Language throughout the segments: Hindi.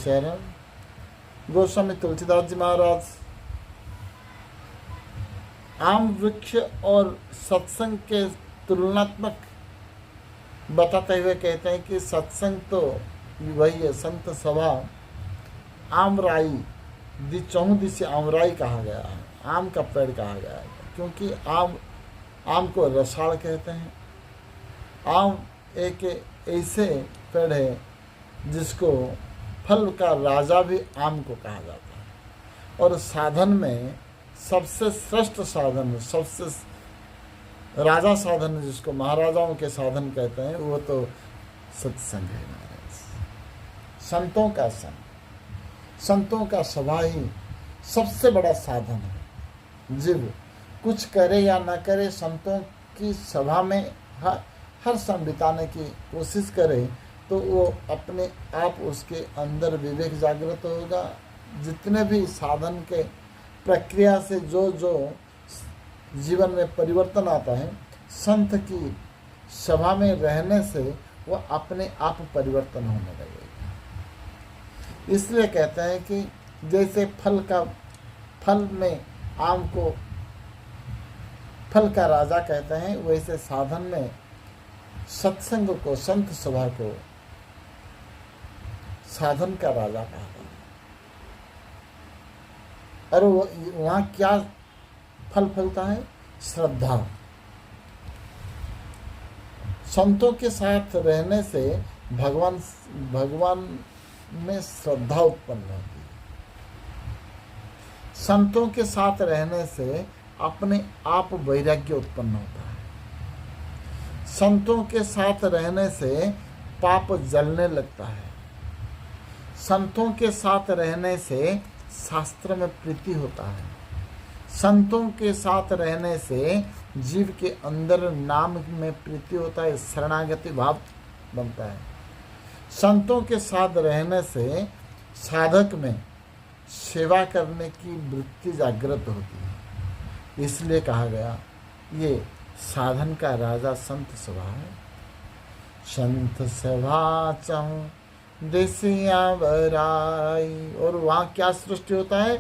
शरण। गोस्वामी तुलसीदास जी महाराज आम वृक्ष और सत्संग के तुलनात्मक बताते हुए कहते हैं कि सत्संग तो वही है, संत सभा आमराई दी चौहदी से आमराई कहा गया है, आम का पेड़ कहा गया है, क्योंकि आम को रसाल कहते हैं। आम एक ऐसे पेड़ है जिसको फल का राजा भी आम को कहा जाता है। और साधन में सबसे श्रेष्ठ साधन, सबसे राजा साधन जिसको महाराजाओं के साधन कहते हैं, वो तो सत्संग है महाराज। संतों का संग, संतों का सभा ही सबसे बड़ा साधन है। जीव कुछ करे या ना करे, संतों की सभा में हर समय बिताने की कोशिश करे तो वो अपने आप उसके अंदर विवेक जागृत होगा। जितने भी साधन के प्रक्रिया से जो जो जीवन में परिवर्तन आता है, संत की सभा में रहने से वो अपने आप परिवर्तन होने लगेगा। इसलिए कहते हैं कि जैसे फल में आम को फल का राजा कहते हैं, वैसे साधन में सत्संग को, संत सभा को साधन का राजा कहा है। और वहाँ क्या फल फलता है? श्रद्धा। संतों के साथ रहने से भगवान में श्रद्धा उत्पन्न होती है। संतों के साथ रहने से अपने आप वैराग्य उत्पन्न होता है। संतों के साथ रहने से पाप जलने लगता है। संतों के साथ रहने से शास्त्र में प्रीति होता है। संतों के साथ रहने से जीव के अंदर नाम में प्रीति होता है, शरणागति भाव बनता है। संतों के साथ रहने से साधक में सेवा करने की वृत्ति जागृत होती है। इसलिए कहा गया ये साधन का राजा संत सभा है। संत सभा चाहूं देसिया बराई। और वहाँ क्या सृष्टि होता है?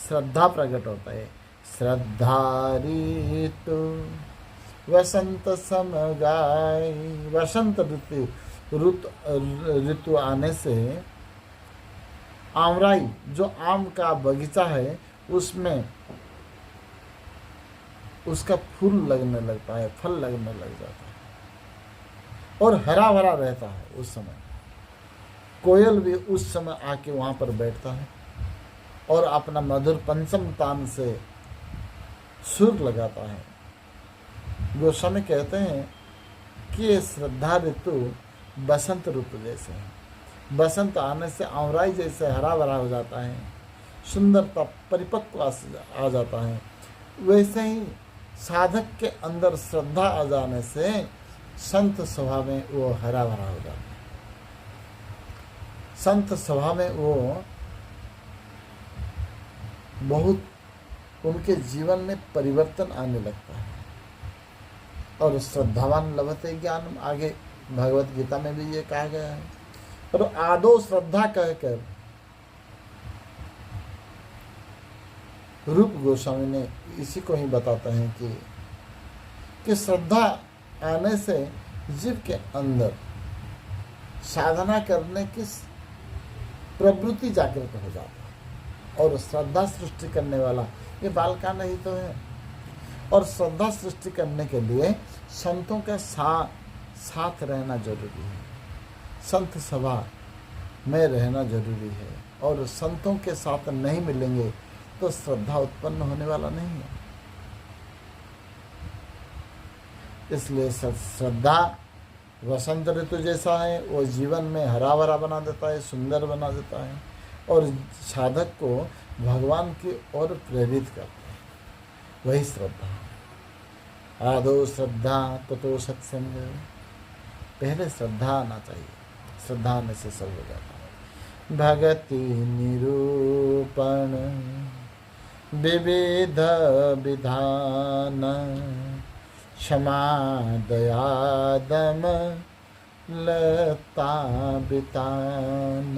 श्रद्धा प्रकट होता है। श्रद्धा ऋतु वसंत समगाई। वसंत ऋतु आने से आमराई, जो आम का बगीचा है, उसमें उसका फूल लगने लगता है, फल लगने लग जाता है और हरा भरा रहता है। उस समय कोयल भी उस समय आके वहाँ पर बैठता है और अपना मधुर पंचम तान से सुर लगाता है। गोस्वामी कहते हैं कि ये श्रद्धा ऋतु बसंत ऋतु जैसे है। बसंत आने से आमराई जैसे हरा भरा हो जाता है, सुंदरता परिपक्व आ जाता है। वैसे ही साधक के अंदर श्रद्धा आ जाने से संत सभा में वो हरा भरा हो जाता है। संत सभा में वो बहुत उनके जीवन में परिवर्तन आने लगता है। और श्रद्धावान लभते ज्ञान, आगे भगवत गीता में भी ये कहा गया है। और आदो श्रद्धा कहकर रूप गोस्वामी ने इसी को ही बताते हैं कि श्रद्धा आने से जीव के अंदर साधना करने की प्रवृत्ति जागृत हो जाता है। और श्रद्धा सृष्टि करने वाला ये बालकांड ही तो है। और श्रद्धा सृष्टि करने के लिए संतों का साथ रहना जरूरी है। संत सभा में रहना जरूरी है। और संतों के साथ नहीं मिलेंगे तो श्रद्धा उत्पन्न होने वाला नहीं है। इसलिए श्रद्धा वसंत ऋतु जैसा है, वो जीवन में हरा भरा बना देता है, सुंदर बना देता है और साधक को भगवान की ओर प्रेरित करता है। वही श्रद्धा। आदो श्रद्धा ततो सत्संग। पहले श्रद्धा आना चाहिए, श्रद्धा आने से सब हो जाता है। भगति निरूपण विविध विधान क्षमा दया दम लता बितान।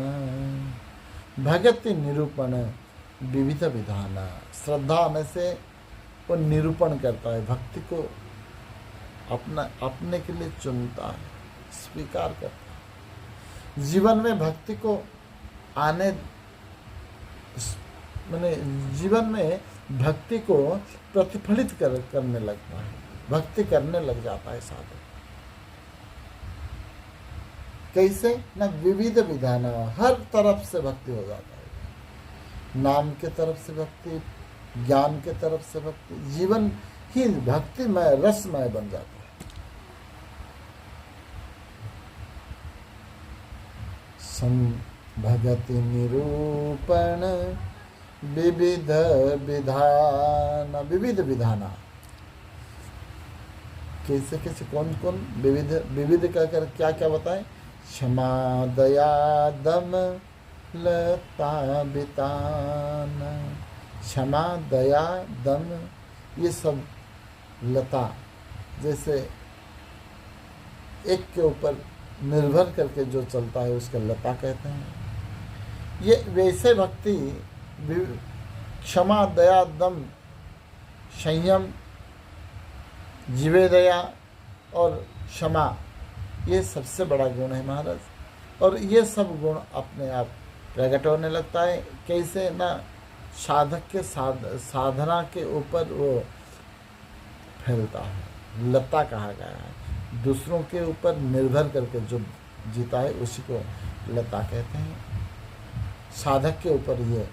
भगति निरूपण विविध विधान। श्रद्धा आने से वो निरूपण करता है, भक्ति को अपने के लिए चुनता है, स्वीकार करता है। जीवन में भक्ति को आने मैंने जीवन में भक्ति को प्रतिफलित करने लगता है, भक्ति करने लग जाता है साधक। कैसे ना, विविध विधान, हर तरफ से भक्ति हो जाता है। नाम के तरफ से भक्ति, ज्ञान के तरफ से भक्ति, जीवन ही भक्तिमय रसमय बन जाता है। भगति निरूपण विविध विधान। विविध विधाना कैसे कैसे, कौन कौन विविध, विविध कहकर क्या क्या बताएं? क्षमा दया दम लता बितान। क्षमा दया दम, ये सब लता, जैसे एक के ऊपर निर्भर करके जो चलता है उसका लता कहते हैं। ये वैसे भक्ति क्षमा दया दम संयम जीवे दया और क्षमा, ये सबसे बड़ा गुण है महाराज। और ये सब गुण अपने आप प्रकट होने लगता है। कैसे ना, साधक के साधना के ऊपर वो फैलता है, लता कहा गया है। दूसरों के ऊपर निर्भर करके जो जीता है उसी को लता कहते हैं। साधक के ऊपर ये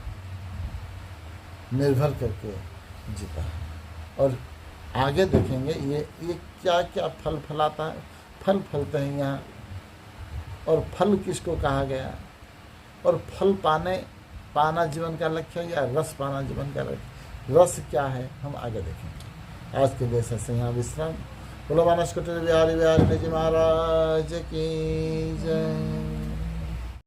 निर्भर करके जीता है। और आगे देखेंगे ये क्या क्या फल फलाता है, फल फलते हैं यहाँ। और फल किसको कहा गया, और फल पाना जीवन का लक्ष्य है या रस पाना जीवन का लक्ष्य, रस क्या है हम आगे देखेंगे। आज के लिए से यहाँ विश्राम। बोलो मानस कुटीर बिहारी बिहारी जी महाराज की जय।